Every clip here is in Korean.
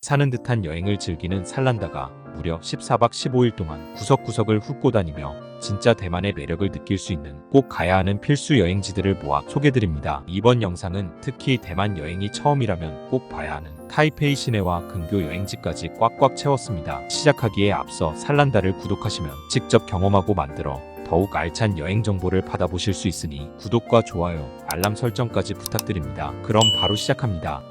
사는 듯한 여행을 즐기는 살란다가 무려 14박 15일 동안 구석구석을 훑고 다니며 진짜 대만의 매력을 느낄 수 있는 꼭 가야 하는 필수 여행지들을 모아 소개드립니다. 이번 영상은 특히 대만 여행이 처음이라면 꼭 봐야 하는 타이페이 시내와 근교 여행지까지 꽉꽉 채웠습니다. 시작하기에 앞서 살란다를 구독하시면 직접 경험하고 만들어 더욱 알찬 여행 정보를 받아보실 수 있으니 구독과 좋아요, 알람 설정까지 부탁드립니다. 그럼 바로 시작합니다.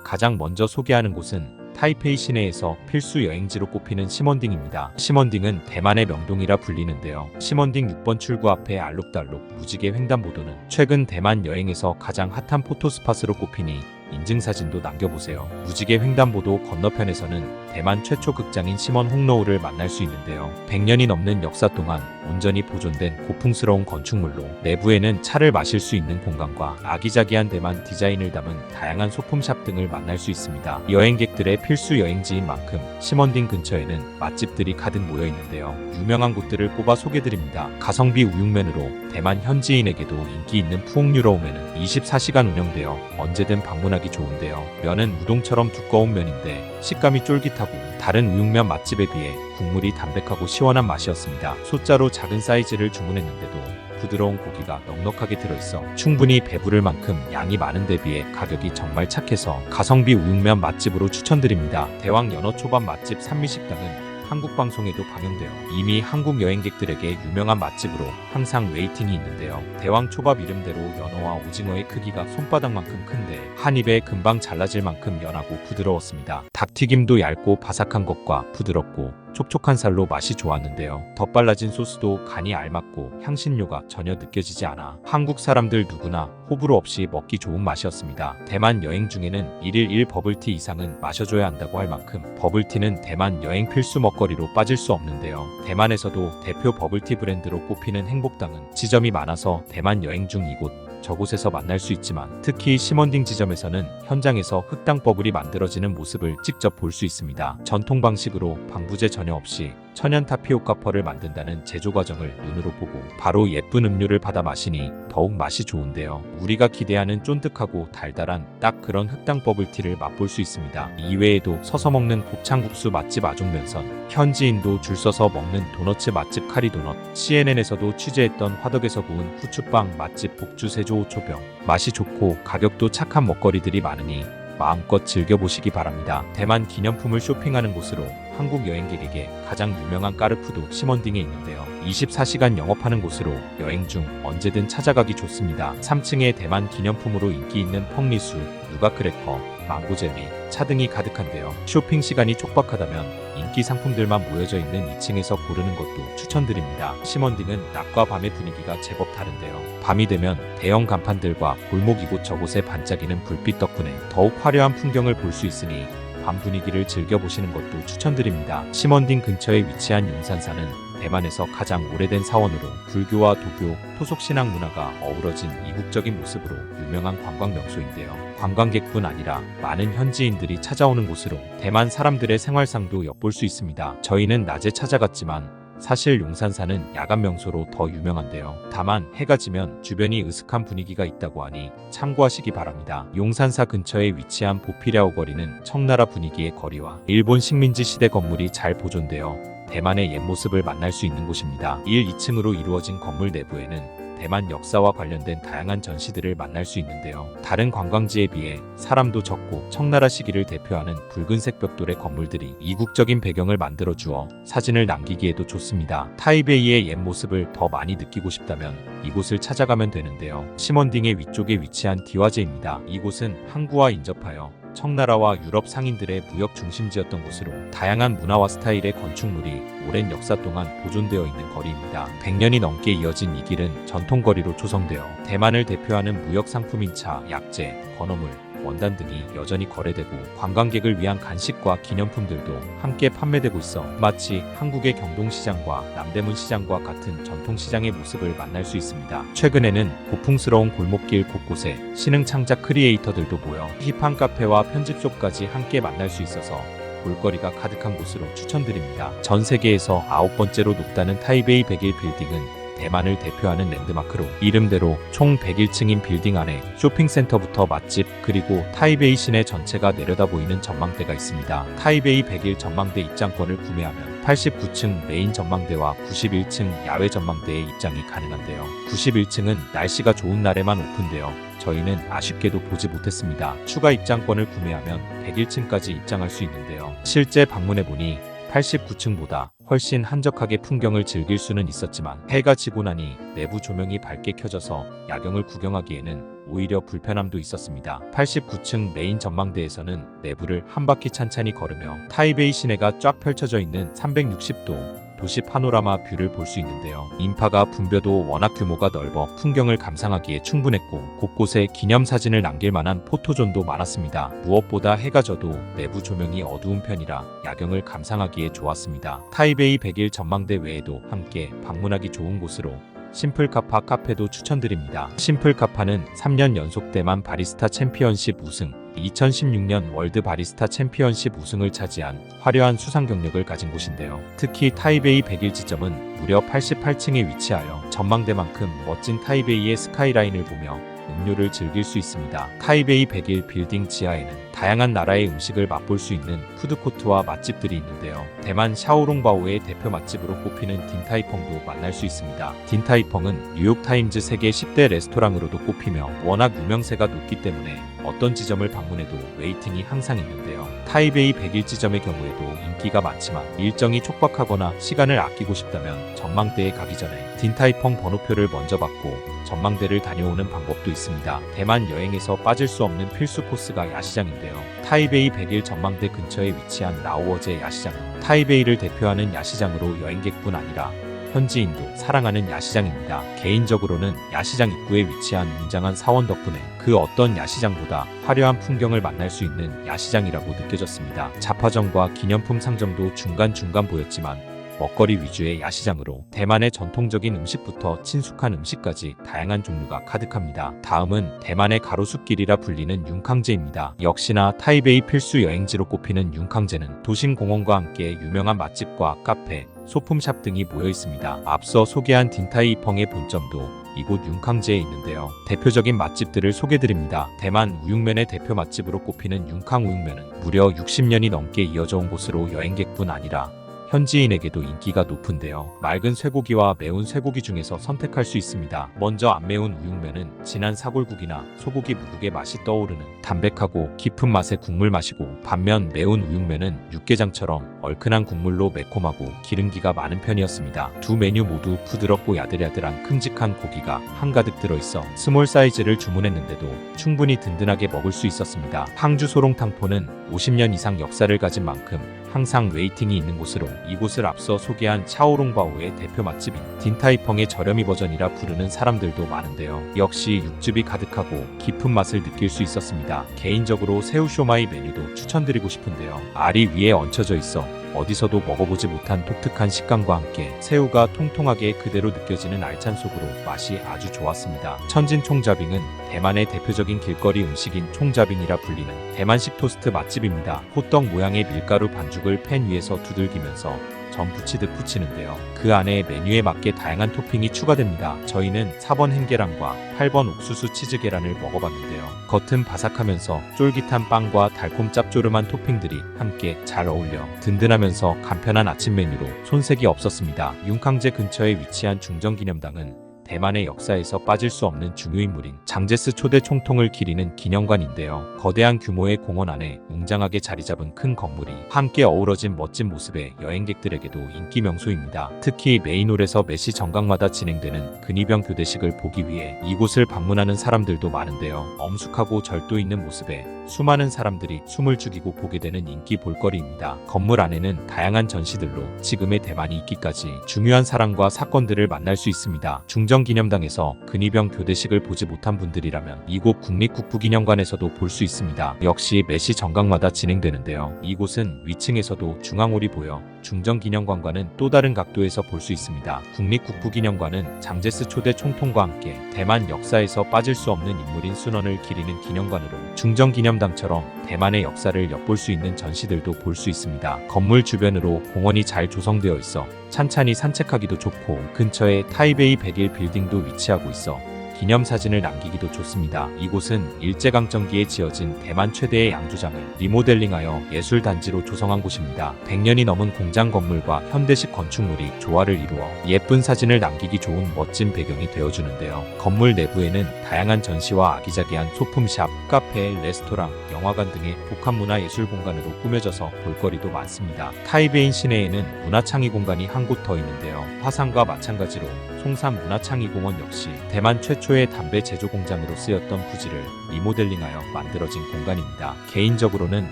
가장 먼저 소개하는 곳은 타이페이 시내에서 필수 여행지로 꼽히는 시먼딩입니다. 시먼딩은 대만의 명동이라 불리는데요. 시먼딩 6번 출구 앞에 알록달록 무지개 횡단보도는 최근 대만 여행에서 가장 핫한 포토스팟으로 꼽히니 인증사진도 남겨보세요. 무지개 횡단보도 건너편에서는 대만 최초 극장인 시먼 홍러우를 만날 수 있는데요. 100년이 넘는 역사 동안 온전히 보존된 고풍스러운 건축물로 내부에는 차를 마실 수 있는 공간과 아기자기한 대만 디자인을 담은 다양한 소품샵 등을 만날 수 있습니다. 여행객들의 필수 여행지인 만큼 시먼딩 근처에는 맛집들이 가득 모여 있는데요. 유명한 곳들을 꼽아 소개드립니다. 가성비 우육면으로 대만 현지인에게도 인기 있는 푸옹유러우면은 24시간 운영되어 언제든 방문하기 좋은데요. 면은 우동처럼 두꺼운 면인데 식감이 쫄깃하고 다른 우육면 맛집에 비해 국물이 담백하고 시원한 맛이었습니다. 소자로 작은 사이즈를 주문했는데도 부드러운 고기가 넉넉하게 들어있어 충분히 배부를 만큼 양이 많은 데 비해 가격이 정말 착해서 가성비 우육면 맛집으로 추천드립니다. 대왕 연어초밥 맛집 산미식당은 한국 방송에도 방영되어 이미 한국 여행객들에게 유명한 맛집으로 항상 웨이팅이 있는데요. 대왕 초밥 이름대로 연어와 오징어의 크기가 손바닥만큼 큰데 한 입에 금방 잘라질 만큼 연하고 부드러웠습니다. 닭튀김도 얇고 바삭한 것과 부드럽고 촉촉한 살로 맛이 좋았는데요. 덧발라진 소스도 간이 알맞고 향신료가 전혀 느껴지지 않아 한국 사람들 누구나 호불호 없이 먹기 좋은 맛이었습니다. 대만 여행 중에는 1일 1 버블티 이상은 마셔줘야 한다고 할 만큼 버블티는 대만 여행 필수 먹거리로 빠질 수 없는데요. 대만에서도 대표 버블티 브랜드로 꼽히는 행복당은 지점이 많아서 대만 여행 중 이곳 저곳에서 만날 수 있지만 특히 시먼딩 지점에서는 현장에서 흑당 버블이 만들어지는 모습을 직접 볼 수 있습니다. 전통 방식으로 방부제 전혀 없이 천연 타피오카 펄을 만든다는 제조 과정을 눈으로 보고 바로 예쁜 음료를 받아 마시니 더욱 맛이 좋은데요. 우리가 기대하는 쫀득하고 달달한 딱 그런 흑당 버블티를 맛볼 수 있습니다. 이외에도 서서 먹는 곱창국수 맛집 아종면선, 현지인도 줄 서서 먹는 도너츠 맛집 카리도넛, CNN에서도 취재했던 화덕에서 구운 후추빵 맛집 복주 세조오초병, 맛이 좋고 가격도 착한 먹거리들이 많으니 마음껏 즐겨보시기 바랍니다. 대만 기념품을 쇼핑하는 곳으로 한국 여행객에게 가장 유명한 까르푸도 시먼딩에 있는데요. 24시간 영업하는 곳으로 여행 중 언제든 찾아가기 좋습니다. 3층에 대만 기념품으로 인기 있는 펑리수, 누가 크래커, 망고젤리, 차 등이 가득한데요. 쇼핑 시간이 촉박하다면 인기 상품들만 모여져 있는 2층에서 고르는 것도 추천드립니다. 시먼딩은 낮과 밤의 분위기가 제법 다른데요. 밤이 되면 대형 간판들과 골목 이곳 저곳에 반짝이는 불빛 덕분에 더욱 화려한 풍경을 볼 수 있으니 밤 분위기를 즐겨보시는 것도 추천드립니다. 시먼딩 근처에 위치한 용산사는 대만에서 가장 오래된 사원으로 불교와 도교, 토속신앙 문화가 어우러진 이국적인 모습으로 유명한 관광 명소인데요. 관광객뿐 아니라 많은 현지인들이 찾아오는 곳으로 대만 사람들의 생활상도 엿볼 수 있습니다. 저희는 낮에 찾아갔지만 사실 용산사는 야간 명소로 더 유명한데요. 다만 해가 지면 주변이 으슥한 분위기가 있다고 하니 참고하시기 바랍니다. 용산사 근처에 위치한 보피랴오 거리는 청나라 분위기의 거리와 일본 식민지 시대 건물이 잘 보존되어 대만의 옛 모습을 만날 수 있는 곳입니다. 1, 2층으로 이루어진 건물 내부에는 대만 역사와 관련된 다양한 전시들을 만날 수 있는데요. 다른 관광지에 비해 사람도 적고 청나라 시기를 대표하는 붉은색 벽돌의 건물들이 이국적인 배경을 만들어 주어 사진을 남기기에도 좋습니다. 타이베이의 옛 모습을 더 많이 느끼고 싶다면 이곳을 찾아가면 되는데요. 시먼딩의 위쪽에 위치한 디화제입니다. 이곳은 항구와 인접하여 청나라와 유럽 상인들의 무역 중심지였던 곳으로 다양한 문화와 스타일의 건축물이 오랜 역사 동안 보존되어 있는 거리입니다. 100년이 넘게 이어진 이 길은 전통거리로 조성되어 대만을 대표하는 무역 상품인 차, 약재, 건어물, 원단 등이 여전히 거래되고 관광객을 위한 간식과 기념품들도 함께 판매되고 있어 마치 한국의 경동시장과 남대문 시장과 같은 전통시장의 모습을 만날 수 있습니다. 최근에는 고풍스러운 골목길 곳곳에 신흥 창작 크리에이터들도 모여 힙한 카페와 편집숍까지 함께 만날 수 있어서 볼거리가 가득한 곳으로 추천드립니다. 전 세계에서 9번째로 높다는 타이베이 101 빌딩은 대만을 대표하는 랜드마크로 이름대로 총 101층인 빌딩 안에 쇼핑센터부터 맛집 그리고 타이베이 시내 전체가 내려다 보이는 전망대가 있습니다. 타이베이 101 전망대 입장권을 구매하면 89층 메인 전망대와 91층 야외 전망대에 입장이 가능한데요. 91층은 날씨가 좋은 날에만 오픈되어 저희는 아쉽게도 보지 못했습니다. 추가 입장권을 구매하면 101층까지 입장할 수 있는데요. 실제 방문해보니 89층보다 훨씬 한적하게 풍경을 즐길 수는 있었지만 해가 지고 나니 내부 조명이 밝게 켜져서 야경을 구경하기에는 오히려 불편함도 있었습니다. 89층 메인 전망대에서는 내부를 한 바퀴 찬찬히 걸으며 타이베이 시내가 쫙 펼쳐져 있는 360도 도시 파노라마 뷰를 볼 수 있는데요. 인파가 붐벼도 워낙 규모가 넓어 풍경을 감상하기에 충분했고 곳곳에 기념사진을 남길 만한 포토존도 많았습니다. 무엇보다 해가 져도 내부 조명이 어두운 편이라 야경을 감상하기에 좋았습니다. 타이베이 101 전망대 외에도 함께 방문하기 좋은 곳으로 심플카파 카페도 추천드립니다. 심플카파는 3년 연속 대만 바리스타 챔피언십 우승, 2016년 월드 바리스타 챔피언십 우승을 차지한 화려한 수상 경력을 가진 곳인데요. 특히 타이베이 101 지점은 무려 88층에 위치하여 전망대만큼 멋진 타이베이의 스카이라인을 보며 음료를 즐길 수 있습니다. 타이베이 101 빌딩 지하에는 다양한 나라의 음식을 맛볼 수 있는 푸드코트와 맛집들이 있는데요. 대만 샤오롱바오의 대표 맛집으로 꼽히는 딘타이펑도 만날 수 있습니다. 딘타이펑은 뉴욕타임즈 세계 10대 레스토랑으로도 꼽히며 워낙 유명세가 높기 때문에 어떤 지점을 방문해도 웨이팅이 항상 있는데요. 타이베이 101 지점의 경우에도 인기가 많지만 일정이 촉박하거나 시간을 아끼고 싶다면 전망대에 가기 전에 딘타이펑 번호표를 먼저 받고 전망대를 다녀오는 방법도 있습니다. 대만 여행에서 빠질 수 없는 필수 코스가 야시장인데요. 타이베이 101 전망대 근처에 위치한 라오어제 야시장은 타이베이를 대표하는 야시장으로 여행객뿐 아니라 현지인도 사랑하는 야시장입니다. 개인적으로는 야시장 입구에 위치한 웅장한 사원 덕분에 그 어떤 야시장보다 화려한 풍경을 만날 수 있는 야시장이라고 느껴졌습니다. 잡화점과 기념품 상점도 중간중간 보였지만 먹거리 위주의 야시장으로 대만의 전통적인 음식부터 친숙한 음식까지 다양한 종류가 가득합니다. 다음은 대만의 가로수길이라 불리는 융캉제입니다. 역시나 타이베이 필수 여행지로 꼽히는 융캉제는 도심공원과 함께 유명한 맛집과 카페, 소품샵 등이 모여 있습니다. 앞서 소개한 딘타이펑의 본점도 이곳 융캉제에 있는데요. 대표적인 맛집들을 소개드립니다. 대만 우육면의 대표 맛집으로 꼽히는 융캉 우육면은 무려 60년이 넘게 이어져 온 곳으로 여행객뿐 아니라 현지인에게도 인기가 높은데요. 맑은 쇠고기와 매운 쇠고기 중에서 선택할 수 있습니다. 먼저 안 매운 우육면은 진한 사골국이나 소고기 무국의 맛이 떠오르는 담백하고 깊은 맛의 국물 맛이고, 반면 매운 우육면은 육개장처럼 얼큰한 국물로 매콤하고 기름기가 많은 편이었습니다. 두 메뉴 모두 부드럽고 야들야들한 큼직한 고기가 한가득 들어있어 스몰 사이즈를 주문했는데도 충분히 든든하게 먹을 수 있었습니다. 항주 소롱탕포는 50년 이상 역사를 가진 만큼 항상 웨이팅이 있는 곳으로 이곳을 앞서 소개한 샤오롱바오의 대표 맛집인 딘타이펑의 저렴이 버전이라 부르는 사람들도 많은데요. 역시 육즙이 가득하고 깊은 맛을 느낄 수 있었습니다. 개인적으로 새우 쇼마이 메뉴도 추천드리고 싶은데요. 알이 위에 얹혀져 있어 어디서도 먹어보지 못한 독특한 식감과 함께 새우가 통통하게 그대로 느껴지는 알찬 속으로 맛이 아주 좋았습니다. 천진 총자빙은 대만의 대표적인 길거리 음식인 총자빙이라 불리는 대만식 토스트 맛집입니다. 호떡 모양의 밀가루 반죽을 팬 위에서 두들기면서 전 부치듯 부치는데요. 그 안에 메뉴에 맞게 다양한 토핑이 추가됩니다. 저희는 4번 햄계란과 8번 옥수수 치즈 계란을 먹어봤는데요. 겉은 바삭하면서 쫄깃한 빵과 달콤 짭조름한 토핑들이 함께 잘 어울려 든든하면서 간편한 아침 메뉴로 손색이 없었습니다. 융캉제 근처에 위치한 중정기념당은 대만의 역사에서 빠질 수 없는 중요인물인 장제스 초대 총통을 기리는 기념관인데요. 거대한 규모의 공원 안에 웅장하게 자리 잡은 큰 건물이 함께 어우러진 멋진 모습에 여행객들에게도 인기 명소입니다. 특히 메인홀에서 매시 정각마다 진행되는 근위병 교대식을 보기 위해 이곳을 방문하는 사람들도 많은데요. 엄숙하고 절도 있는 모습에 수많은 사람들이 숨을 죽이고 보게 되는 인기 볼거리입니다. 건물 안에는 다양한 전시들로 지금의 대만이 있기까지 중요한 사람과 사건들을 만날 수 있습니다. 중정기념당에서 근위병 교대식을 보지 못한 분들이라면 이곳 국립국부기념관에서도 볼 수 있습니다. 역시 매시 정각마다 진행되는데요. 이곳은 위층에서도 중앙홀이 보여 중정기념관과는 또 다른 각도에서 볼 수 있습니다. 국립국부기념관은 장제스 초대 총통과 함께 대만 역사에서 빠질 수 없는 인물인 순원을 기리는 기념관으로 중정기념당처럼 대만의 역사를 엿볼 수 있는 전시들도 볼 수 있습니다. 건물 주변으로 공원이 잘 조성되어 있어 찬찬히 산책하기도 좋고 근처에 타이베이 101 빌딩도 위치하고 있어 기념사진을 남기기도 좋습니다. 이곳은 일제강점기에 지어진 대만 최대의 양조장을 리모델링하여 예술단지로 조성한 곳입니다. 100년이 넘은 공장 건물과 현대식 건축물이 조화를 이루어 예쁜 사진을 남기기 좋은 멋진 배경이 되어주는데요. 건물 내부에는 다양한 전시와 아기자기한 소품샵, 카페, 레스토랑, 영화관 등의 복합문화예술 공간으로 꾸며져서 볼거리도 많습니다. 타이베이 시내에는 문화창의 공간이 한 곳 더 있는데요. 화상과 마찬가지로 송산 문화창의공원 역시 대만 최초의 담배 제조 공장으로 쓰였던 부지를 리모델링하여 만들어진 공간입니다. 개인적으로는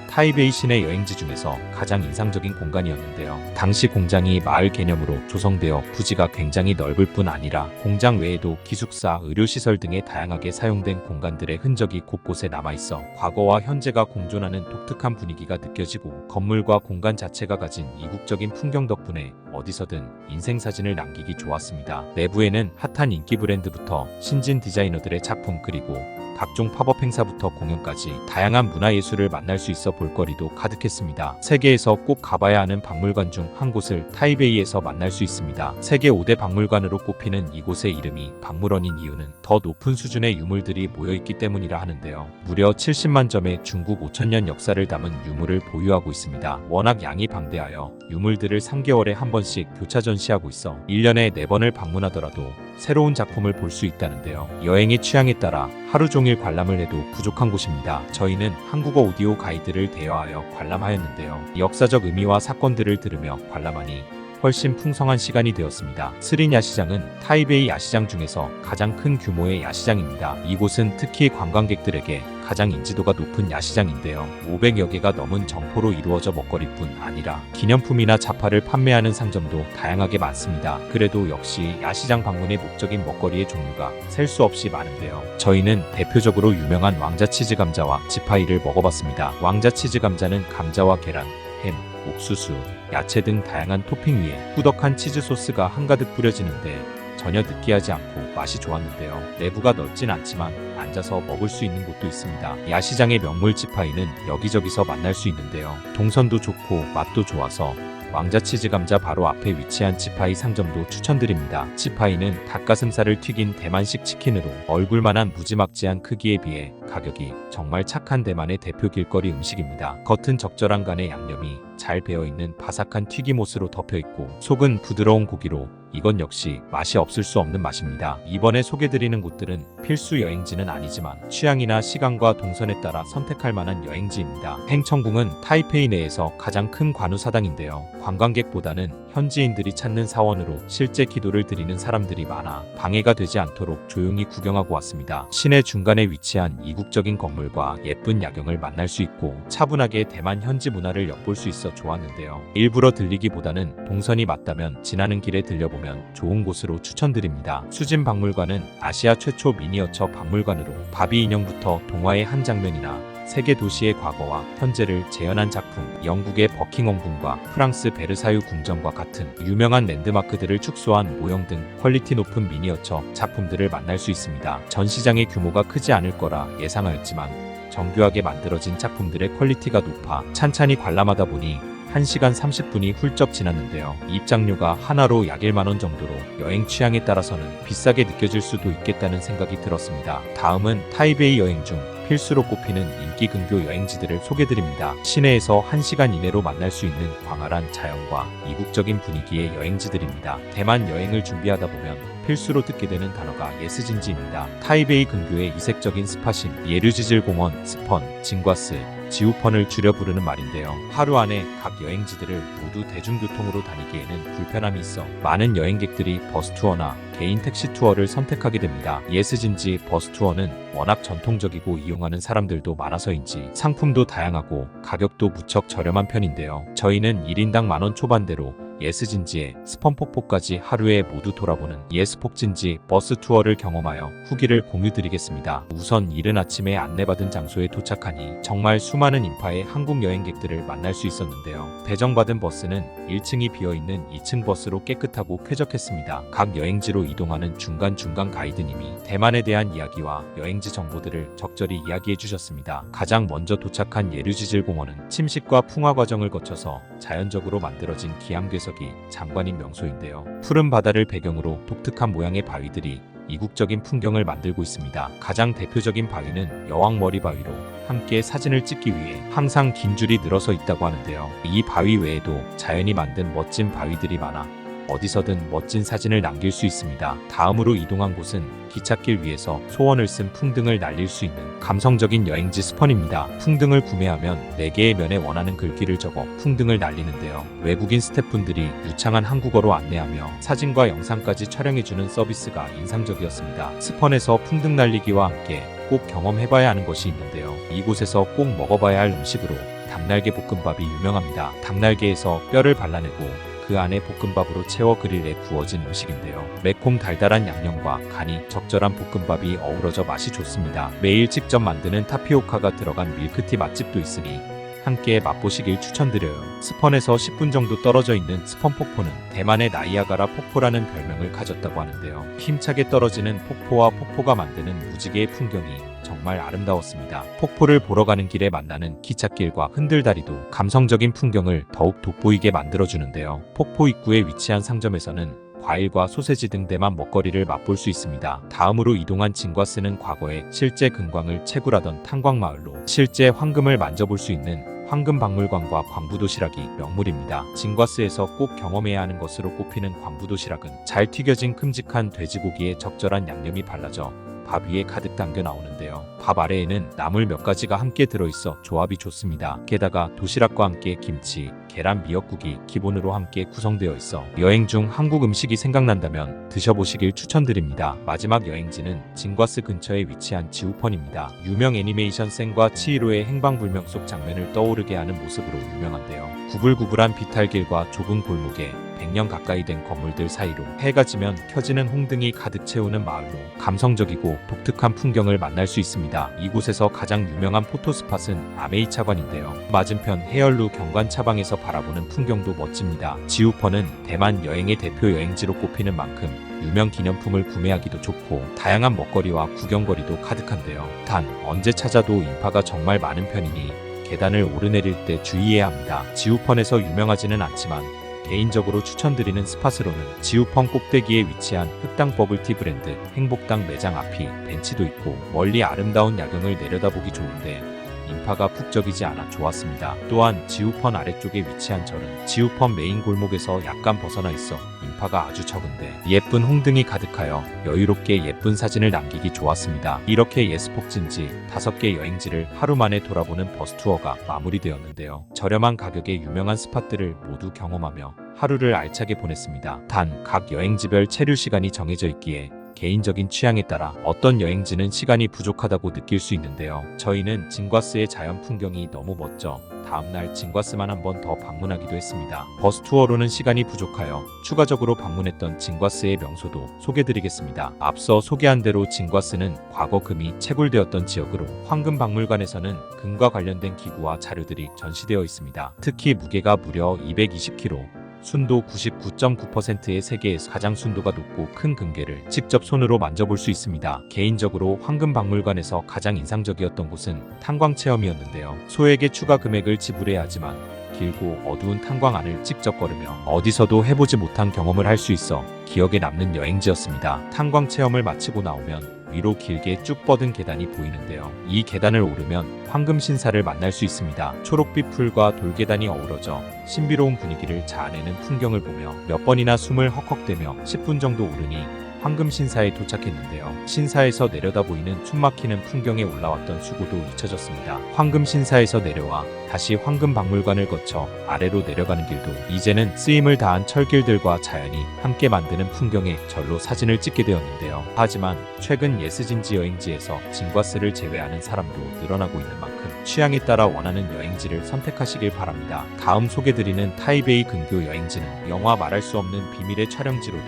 타이베이 시내 여행지 중에서 가장 인상적인 공간이었는데요. 당시 공장이 마을 개념으로 조성되어 부지가 굉장히 넓을 뿐 아니라 공장 외에도 기숙사, 의료시설 등에 다양하게 사용된 공간들의 흔적이 곳곳에 남아있어 과거와 현재가 공존하는 독특한 분위기가 느껴지고 건물과 공간 자체가 가진 이국적인 풍경 덕분에 어디서든 인생사진을 남기기 좋았습니다. 내부에는 핫한 인기 브랜드부터 신진 디자이너들의 작품 그리고 각종 팝업 행사부터 공연까지 다양한 문화예술을 만날 수 있어 볼거리도 가득했습니다. 세계에서 꼭 가봐야 하는 박물관 중 한 곳을 타이베이에서 만날 수 있습니다. 세계 5대 박물관으로 꼽히는 이곳의 이름이 박물원인 이유는 더 높은 수준의 유물들이 모여있기 때문이라 하는데요. 무려 70만 점의 중국 5000년 역사를 담은 유물을 보유하고 있습니다. 워낙 양이 방대하여 유물들을 3개월에 한 번씩 교차 전시하고 있어 1년에 4번을 방문하더라도 새로운 작품을 볼 수 있다는데요. 여행의 취향에 따라 하루 종일 관람을 해도 부족한 곳입니다. 저희는 한국어 오디오 가이드를 대여하여 관람하였는데요. 역사적 의미와 사건들을 들으며 관람하니 훨씬 풍성한 시간이 되었습니다. 스린 야시장은 타이베이 야시장 중에서 가장 큰 규모의 야시장입니다. 이곳은 특히 관광객들에게 가장 인지도가 높은 야시장인데요. 500여 개가 넘은 점포로 이루어져 먹거리뿐 아니라 기념품이나 잡화를 판매하는 상점도 다양하게 많습니다. 그래도 역시 야시장 방문의 목적인 먹거리의 종류가 셀 수 없이 많은데요. 저희는 대표적으로 유명한 왕자 치즈 감자와 지파이를 먹어봤습니다. 왕자 치즈 감자는 감자와 계란, 햄, 옥수수, 야채 등 다양한 토핑 위에 꾸덕한 치즈 소스가 한가득 뿌려지는데 전혀 느끼하지 않고 맛이 좋았는데요. 내부가 넓진 않지만 앉아서 먹을 수 있는 곳도 있습니다. 야시장의 명물 지파이는 여기저기서 만날 수 있는데요. 동선도 좋고 맛도 좋아서 왕자 치즈 감자 바로 앞에 위치한 지파이 상점도 추천드립니다. 지파이는 닭가슴살을 튀긴 대만식 치킨으로 얼굴만한 무지막지한 크기에 비해 가격이 정말 착한 대만의 대표 길거리 음식입니다. 겉은 적절한 간의 양념이 잘 배어있는 바삭한 튀김옷으로 덮여있고 속은 부드러운 고기로 이건 역시 맛이 없을 수 없는 맛입니다. 이번에 소개드리는 곳들은 필수 여행지는 아니지만 취향이나 시간과 동선에 따라 선택할 만한 여행지입니다. 행청궁은 타이페이 내에서 가장 큰 관우사당인데요. 관광객보다는 현지인들이 찾는 사원으로 실제 기도를 드리는 사람들이 많아 방해가 되지 않도록 조용히 구경하고 왔습니다. 시내 중간에 위치한 이국적인 건물과 예쁜 야경을 만날 수 있고 차분하게 대만 현지 문화를 엿볼 수 있어 좋았는데요. 일부러 들리기보다는 동선이 맞다면 지나는 길에 들려보면 좋은 곳으로 추천드립니다. 수진박물관은 아시아 최초 미니어처 박물관으로 바비 인형부터 동화의 한 장면이나 세계 도시의 과거와 현재를 재현한 작품, 영국의 버킹엄 궁과 프랑스 베르사유 궁전과 같은 유명한 랜드마크들을 축소한 모형 등 퀄리티 높은 미니어처 작품들을 만날 수 있습니다. 전시장의 규모가 크지 않을 거라 예상하였지만 정교하게 만들어진 작품들의 퀄리티가 높아 찬찬히 관람하다 보니 1시간 30분이 훌쩍 지났는데요. 입장료가 하나로 약 1만원 정도로 여행 취향에 따라서는 비싸게 느껴질 수도 있겠다는 생각이 들었습니다. 다음은 타이베이 여행 중 필수로 꼽히는 인기 근교 여행지들을 소개드립니다. 시내에서 1시간 이내로 만날 수 있는 광활한 자연과 이국적인 분위기의 여행지들입니다. 대만 여행을 준비하다 보면 필수로 듣게 되는 단어가 예스진지입니다. 타이베이 근교의 이색적인 스팟인 예류지질 공원, 스펀, 징과스, 지우펀을 줄여 부르는 말인데요. 하루 안에 각 여행지들을 모두 대중교통으로 다니기에는 불편함이 있어 많은 여행객들이 버스 투어나 개인 택시 투어를 선택하게 됩니다. 예스진지 버스 투어는 워낙 전통적이고 이용하는 사람들도 많아서인지 상품도 다양하고 가격도 무척 저렴한 편인데요. 저희는 1인당 10,000원 초반대로 예스진지에 스펀폭포까지 하루에 모두 돌아보는 예스폭진지 버스 투어를 경험하여 후기를 공유드리겠습니다. 우선 이른 아침에 안내받은 장소에 도착하니 정말 수많은 인파의 한국 여행객들을 만날 수 있었는데요. 배정받은 버스는 1층이 비어있는 2층 버스로 깨끗하고 쾌적했습니다. 각 여행지로 이동하는 중간중간 가이드님이 대만에 대한 이야기와 여행지 정보들을 적절히 이야기해 주셨습니다. 가장 먼저 도착한 예류지질공원은 침식과 풍화 과정을 거쳐서 자연적으로 만들어진 기암괴석이 장관인 명소인데요. 푸른 바다를 배경으로 독특한 모양의 바위들이 이국적인 풍경을 만들고 있습니다. 가장 대표적인 바위는 여왕머리 바위로 함께 사진을 찍기 위해 항상 긴 줄이 늘어서 있다고 하는데요. 이 바위 외에도 자연이 만든 멋진 바위들이 많아 어디서든 멋진 사진을 남길 수 있습니다. 다음으로 이동한 곳은 기찻길 위에서 소원을 쓴 풍등을 날릴 수 있는 감성적인 여행지 스펀입니다. 풍등을 구매하면 4개의 면에 원하는 글귀를 적어 풍등을 날리는데요. 외국인 스태프분들이 유창한 한국어로 안내하며 사진과 영상까지 촬영해주는 서비스가 인상적이었습니다. 스펀에서 풍등 날리기와 함께 꼭 경험해봐야 하는 것이 있는데요. 이곳에서 꼭 먹어봐야 할 음식으로 닭날개 볶음밥이 유명합니다. 닭날개에서 뼈를 발라내고 그 안에 볶음밥으로 채워 그릴에 구워진 음식인데요. 매콤 달달한 양념과 간이 적절한 볶음밥이 어우러져 맛이 좋습니다. 매일 직접 만드는 타피오카가 들어간 밀크티 맛집도 있으니 함께 맛보시길 추천드려요. 스펀에서 10분 정도 떨어져 있는 스펀폭포는 대만의 나이아가라 폭포라는 별명을 가졌다고 하는데요. 힘차게 떨어지는 폭포와 폭포가 만드는 무지개의 풍경이 정말 아름다웠습니다. 폭포를 보러 가는 길에 만나는 기찻길과 흔들다리도 감성적인 풍경을 더욱 돋보이게 만들어주는데요. 폭포 입구에 위치한 상점에서는 과일과 소세지 등 대만 먹거리를 맛볼 수 있습니다. 다음으로 이동한 진과스는 과거에 실제 금광을 채굴하던 탄광마을로 실제 황금을 만져볼 수 있는 황금박물관과 광부도시락이 명물입니다. 진과스에서 꼭 경험해야 하는 것으로 꼽히는 광부도시락은 잘 튀겨진 큼직한 돼지고기에 적절한 양념이 발라져 밥 위에 가득 담겨 나오는데요. 밥 아래에는 나물 몇 가지가 함께 들어있어 조합이 좋습니다. 게다가 도시락과 함께 김치, 계란, 미역국이 기본으로 함께 구성되어 있어 여행 중 한국 음식이 생각난다면 드셔보시길 추천드립니다. 마지막 여행지는 진과스 근처에 위치한 지우펀입니다. 유명 애니메이션 센과 치히로의 행방불명 속 장면을 떠오르게 하는 모습으로 유명한데요. 구불구불한 비탈길과 좁은 골목에 100년 가까이 된 건물들 사이로 해가 지면 켜지는 홍등이 가득 채우는 마을로 감성적이고 독특한 풍경을 만날 수 있습니다. 이곳에서 가장 유명한 포토스팟은 아메이 차관인데요. 맞은편 해열루 경관 차방에서 바라보는 풍경도 멋집니다. 지우펀은 대만 여행의 대표 여행지로 꼽히는 만큼 유명 기념품을 구매하기도 좋고 다양한 먹거리와 구경거리도 가득한데요. 단 언제 찾아도 인파가 정말 많은 편이니 계단을 오르내릴 때 주의해야 합니다. 지우펀에서 유명하지는 않지만 개인적으로 추천드리는 스팟으로는 지우펀 꼭대기에 위치한 흑당 버블티 브랜드 행복당 매장 앞이 벤치도 있고 멀리 아름다운 야경을 내려다보기 좋은데 인파가 북적이지 않아 좋았습니다. 또한 지우펀 아래쪽에 위치한 절은 지우펀 메인 골목에서 약간 벗어나 있어 인파가 아주 적은데 예쁜 홍등이 가득하여 여유롭게 예쁜 사진을 남기기 좋았습니다. 이렇게 예스폭진지 5개 여행지를 하루 만에 돌아보는 버스 투어가 마무리되었는데요. 저렴한 가격에 유명한 스팟들을 모두 경험하며 하루를 알차게 보냈습니다. 단 각 여행지별 체류 시간이 정해져 있기에 개인적인 취향에 따라 어떤 여행지는 시간이 부족하다고 느낄 수 있는데요. 저희는 진과스의 자연 풍경이 너무 멋져 다음날 진과스만 한 번 더 방문하기도 했습니다. 버스 투어로는 시간이 부족하여 추가적으로 방문했던 진과스의 명소도 소개드리겠습니다. 앞서 소개한 대로 진과스는 과거 금이 채굴되었던 지역으로 황금박물관에서는 금과 관련된 기구와 자료들이 전시되어 있습니다. 특히 무게가 무려 220kg, 순도 99.9%의 세계에서 가장 순도가 높고 큰 금괴를 직접 손으로 만져볼 수 있습니다. 개인적으로 황금박물관에서 가장 인상적이었던 곳은 탄광 체험이었는데요. 소액의 추가 금액을 지불해야 하지만 길고 어두운 탄광 안을 직접 걸으며 어디서도 해보지 못한 경험을 할 수 있어 기억에 남는 여행지였습니다. 탄광 체험을 마치고 나오면 위로 길게 쭉 뻗은 계단이 보이는데요. 이 계단을 오르면 황금 신사를 만날 수 있습니다. 초록빛 풀과 돌계단이 어우러져 신비로운 분위기를 자아내는 풍경을 보며 몇 번이나 숨을 헉헉대며 10분 정도 오르니 황금 신사에 도착했는데요. 신사에서 내려다 보이는 숨막히는 풍경에 올라왔던 수고도 잊혀졌습니다. 황금 신사에서 내려와 다시 황금 박물관을 거쳐 아래로 내려가는 길도 이제는 쓰임을 다한 철길들과 자연이 함께 만드는 풍경에 절로 사진을 찍게 되었는데요. 하지만 최근 예스진지 여행지에서 진과스를 제외하는 사람도 늘어나고 있는 만큼 취향에 따라 원하는 여행지를 선택하시길 바랍니다. 다음 소개드리는 타이베이 근교 여행지는 영화 말할 수 없는 비밀의 촬영지로도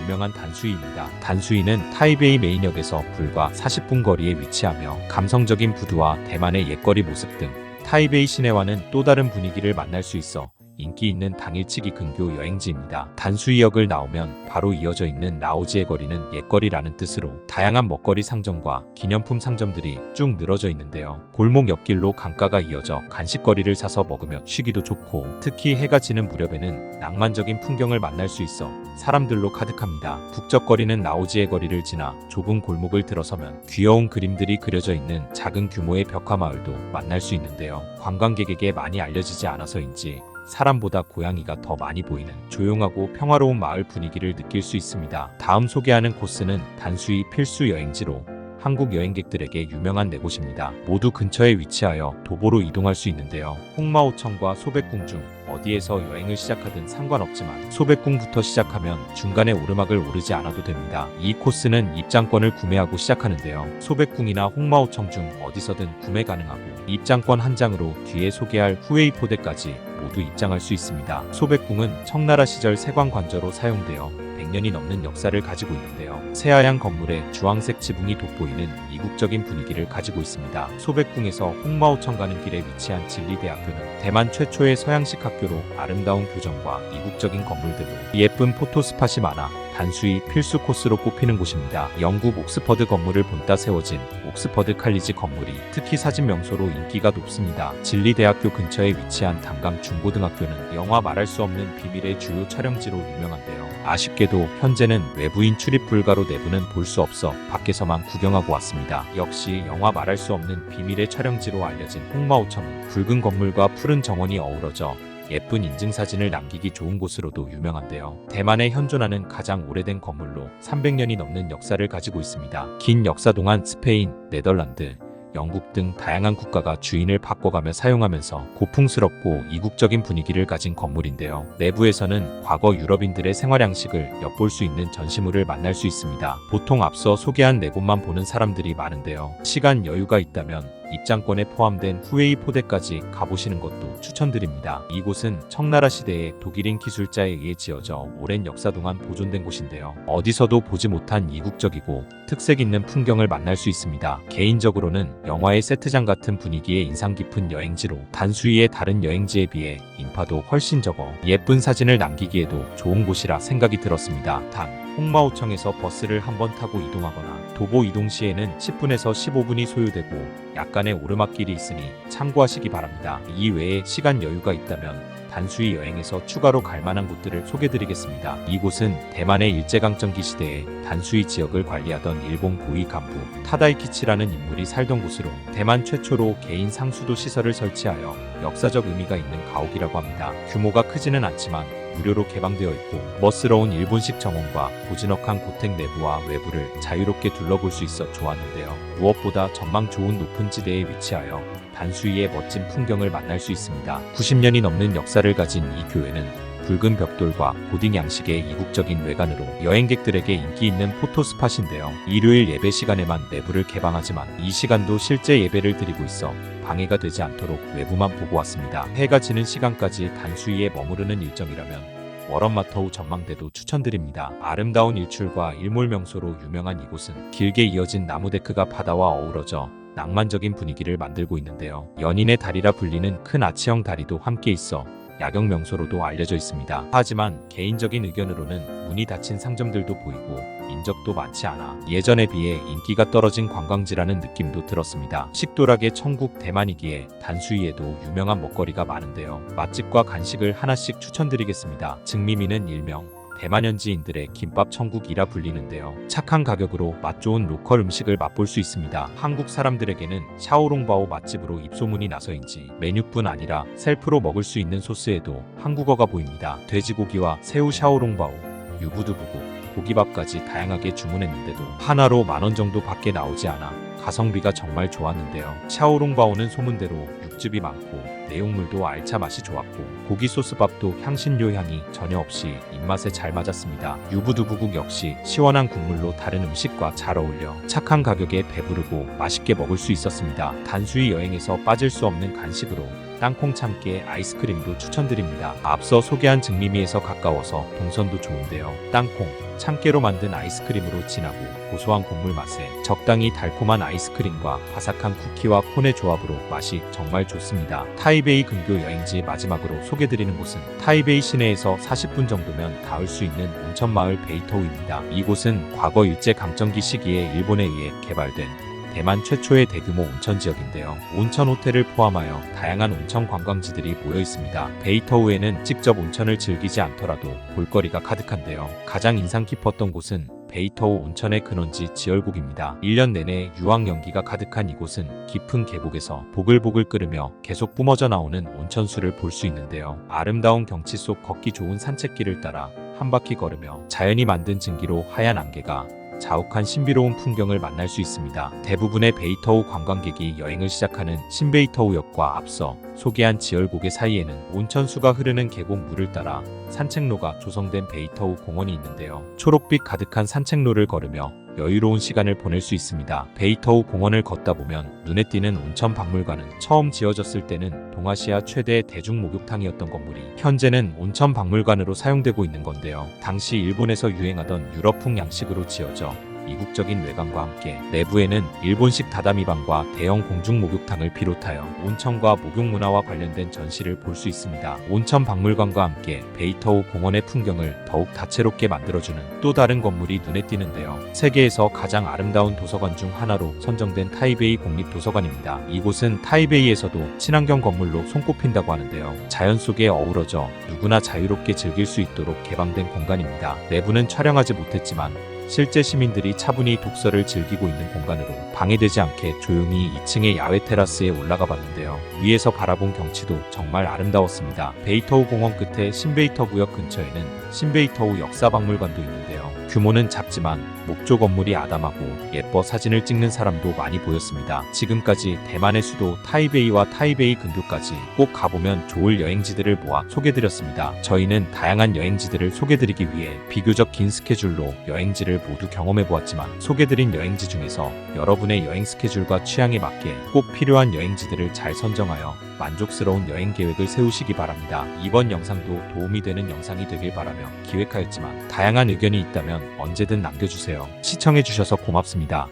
유명한 단수이입니다. 단수이는 타이베이 메인역에서 불과 40분 거리에 위치하며 감성적인 부두와 대만의 옛거리 모습 등 타이베이 시내와는 또 다른 분위기를 만날 수 있어 인기 있는 당일치기 근교 여행지입니다. 단수이역을 나오면 바로 이어져 있는 라오지의 거리는 옛거리라는 뜻으로 다양한 먹거리 상점과 기념품 상점들이 쭉 늘어져 있는데요. 골목 옆길로 강가가 이어져 간식거리를 사서 먹으며 쉬기도 좋고, 특히 해가 지는 무렵에는 낭만적인 풍경을 만날 수 있어 사람들로 가득합니다. 북적거리는 라오지의 거리를 지나 좁은 골목을 들어서면 귀여운 그림들이 그려져 있는 작은 규모의 벽화마을도 만날 수 있는데요. 관광객에게 많이 알려지지 않아서인지 사람보다 고양이가 더 많이 보이는 조용하고 평화로운 마을 분위기를 느낄 수 있습니다. 다음 소개하는 코스는 단수이 필수 여행지로 한국 여행객들에게 유명한 네 곳입니다. 모두 근처에 위치하여 도보로 이동할 수 있는데요. 홍마오청과 소백궁 중 어디에서 여행을 시작하든 상관없지만 소백궁부터 시작하면 중간에 오르막을 오르지 않아도 됩니다. 이 코스는 입장권을 구매하고 시작하는데요. 소백궁이나 홍마오청 중 어디서든 구매 가능하고 입장권 한 장으로 뒤에 소개할 후웨이포대까지 모두 입장할 수 있습니다. 소백궁은 청나라 시절 세관관저로 사용되어 100년이 넘는 역사를 가지고 있는데요. 새하얀 건물에 주황색 지붕이 돋보이는 이국적인 분위기를 가지고 있습니다. 소백궁에서 홍마오청 가는 길에 위치한 진리대학교는 대만 최초의 서양식 학교로 아름다운 교정과 이국적인 건물들로 예쁜 포토스팟이 많아 단수이 필수 코스로 꼽히는 곳입니다. 영국 옥스퍼드 건물을 본따 세워진 옥스퍼드 칼리지 건물이 특히 사진 명소로 인기가 높습니다. 진리대학교 근처에 위치한 담강 중고등학교는 영화 말할 수 없는 비밀의 주요 촬영지로 유명한데요. 아쉽게도 현재는 외부인 출입 불가로 내부는 볼 수 없어 밖에서만 구경하고 왔습니다. 역시 영화 말할 수 없는 비밀의 촬영지로 알려진 홍마오청은 붉은 건물과 푸른 정원이 어우러져 예쁜 인증사진을 남기기 좋은 곳으로도 유명한데요. 대만에 현존하는 가장 오래된 건물로 300년이 넘는 역사를 가지고 있습니다. 긴 역사 동안 스페인, 네덜란드, 영국 등 다양한 국가가 주인을 바꿔가며 사용하면서 고풍스럽고 이국적인 분위기를 가진 건물인데요. 내부에서는 과거 유럽인들의 생활 양식을 엿볼 수 있는 전시물을 만날 수 있습니다. 보통 앞서 소개한 네 곳만 보는 사람들이 많은데요. 시간 여유가 있다면 입장권에 포함된 후웨이포대까지 가보시는 것도 추천드립니다. 이곳은 청나라 시대의 독일인 기술자에 의해 지어져 오랜 역사 동안 보존된 곳인데요. 어디서도 보지 못한 이국적이고 특색 있는 풍경을 만날 수 있습니다. 개인적으로는 영화의 세트장 같은 분위기의 인상 깊은 여행지로 단수이의 다른 여행지에 비해 인파도 훨씬 적어 예쁜 사진을 남기기에도 좋은 곳이라 생각이 들었습니다. 단, 홍마오청에서 버스를 한번 타고 이동하거나 도보 이동 시에는 10분에서 15분이 소요되고 약간의 오르막길이 있으니 참고하시기 바랍니다. 이 외에 시간 여유가 있다면 단수이 여행에서 추가로 갈만한 곳들을 소개드리겠습니다. 이곳은 대만의 일제강점기 시대에 단수이 지역을 관리하던 일본 고위 간부 타다이키치라는 인물이 살던 곳으로 대만 최초로 개인 상수도 시설을 설치하여 역사적 의미가 있는 가옥이라고 합니다. 규모가 크지는 않지만 무료로 개방되어 있고 멋스러운 일본식 정원과 고즈넉한 고택 내부와 외부를 자유롭게 둘러볼 수 있어 좋았는데요. 무엇보다 전망 좋은 높은 지대에 위치하여 단수이의 멋진 풍경을 만날 수 있습니다. 90년이 넘는 역사를 가진 이 교회는 붉은 벽돌과 고딩 양식의 이국적인 외관으로 여행객들에게 인기 있는 포토스팟인데요. 일요일 예배 시간에만 내부를 개방하지만 이 시간도 실제 예배를 드리고 있어 방해가 되지 않도록 외부만 보고 왔습니다. 해가 지는 시간까지 단수이에 머무르는 일정이라면 워런마터우 전망대도 추천드립니다. 아름다운 일출과 일몰 명소로 유명한 이곳은 길게 이어진 나무데크가 바다와 어우러져 낭만적인 분위기를 만들고 있는데요. 연인의 다리라 불리는 큰 아치형 다리도 함께 있어 야경 명소로도 알려져 있습니다. 하지만 개인적인 의견으로는 문이 닫힌 상점들도 보이고 인적도 많지 않아 예전에 비해 인기가 떨어진 관광지라는 느낌도 들었습니다. 식도락의 천국 대만이기에 단수이에도 유명한 먹거리가 많은데요. 맛집과 간식을 하나씩 추천드리겠습니다. 증미미는 일명 대만 현지인들의 김밥 천국이라 불리는데요. 착한 가격으로 맛 좋은 로컬 음식을 맛볼 수 있습니다. 한국 사람들에게는 샤오롱바오 맛집으로 입소문이 나서인지 메뉴뿐 아니라 셀프로 먹을 수 있는 소스에도 한국어가 보입니다. 돼지고기와 새우 샤오롱바오, 유부두부고, 고기밥까지 다양하게 주문했는데도 하나로 10,000원 정도 밖에 나오지 않아 가성비가 정말 좋았는데요. 샤오롱바오는 소문대로 육즙이 많고 내용물도 알차 맛이 좋았고 고기 소스밥도 향신료 향이 전혀 없이 입맛에 잘 맞았습니다. 유부두부국 역시 시원한 국물로 다른 음식과 잘 어울려 착한 가격에 배부르고 맛있게 먹을 수 있었습니다. 단수히 여행에서 빠질 수 없는 간식으로 땅콩 참깨 아이스크림도 추천드립니다. 앞서 소개한 증미미에서 가까워서 동선도 좋은데요. 땅콩, 참깨로 만든 아이스크림으로 진하고 고소한 곡물 맛에 적당히 달콤한 아이스크림과 바삭한 쿠키와 콘의 조합으로 맛이 정말 좋습니다. 타이베이 근교 여행지 마지막으로 소개드리는 곳은 타이베이 시내에서 40분 정도면 닿을 수 있는 온천마을 베이터우입니다. 이곳은 과거 일제강점기 시기에 일본에 의해 개발된 대만 최초의 대규모 온천 지역인데요. 온천 호텔을 포함하여 다양한 온천 관광지들이 모여 있습니다. 베이터우에는 직접 온천을 즐기지 않더라도 볼거리가 가득한데요. 가장 인상 깊었던 곳은 베이터우 온천의 근원지 지얼곡입니다. 1년 내내 유황 연기가 가득한 이곳은 깊은 계곡에서 보글보글 끓으며 계속 뿜어져 나오는 온천수를 볼 수 있는데요. 아름다운 경치 속 걷기 좋은 산책길을 따라 한 바퀴 걸으며 자연이 만든 증기로 하얀 안개가 자욱한 신비로운 풍경을 만날 수 있습니다. 대부분의 베이터우 관광객이 여행을 시작하는 신베이터우역과 앞서 소개한 지얼곡의 사이에는 온천수가 흐르는 계곡 물을 따라 산책로가 조성된 베이터우 공원이 있는데요. 초록빛 가득한 산책로를 걸으며 여유로운 시간을 보낼 수 있습니다. 베이터우 공원을 걷다 보면 눈에 띄는 온천 박물관은 처음 지어졌을 때는 동아시아 최대 대중 목욕탕이었던 건물이 현재는 온천 박물관으로 사용되고 있는 건데요. 당시 일본에서 유행하던 유럽풍 양식으로 지어져 이국적인 외관과 함께 내부에는 일본식 다다미방과 대형 공중 목욕탕을 비롯하여 온천과 목욕 문화와 관련된 전시를 볼 수 있습니다. 온천 박물관과 함께 베이터우 공원의 풍경을 더욱 다채롭게 만들어주는 또 다른 건물이 눈에 띄는데요. 세계에서 가장 아름다운 도서관 중 하나로 선정된 타이베이 국립도서관입니다. 이곳은 타이베이에서도 친환경 건물로 손꼽힌다고 하는데요. 자연 속에 어우러져 누구나 자유롭게 즐길 수 있도록 개방된 공간입니다. 내부는 촬영하지 못했지만 실제 시민들이 차분히 독서를 즐기고 있는 공간으로 방해되지 않게 조용히 2층의 야외 테라스에 올라가 봤는데요. 위에서 바라본 경치도 정말 아름다웠습니다. 베이터우 공원 끝에 신베이터 구역 근처에는 신베이터우 역사박물관도 있는데요. 규모는 작지만 목조 건물이 아담하고 예뻐 사진을 찍는 사람도 많이 보였습니다. 지금까지 대만의 수도 타이베이와 타이베이 근교까지 꼭 가보면 좋을 여행지들을 모아 소개드렸습니다. 저희는 다양한 여행지들을 소개드리기 위해 비교적 긴 스케줄로 여행지를 모두 경험해보았지만 소개드린 여행지 중에서 여러분의 여행 스케줄과 취향에 맞게 꼭 필요한 여행지들을 잘 선정하여 만족스러운 여행 계획을 세우시기 바랍니다. 이번 영상도 도움이 되는 영상이 되길 바라며 기획하였지만 다양한 의견이 있다면 언제든 남겨주세요. 시청해주셔서 고맙습니다.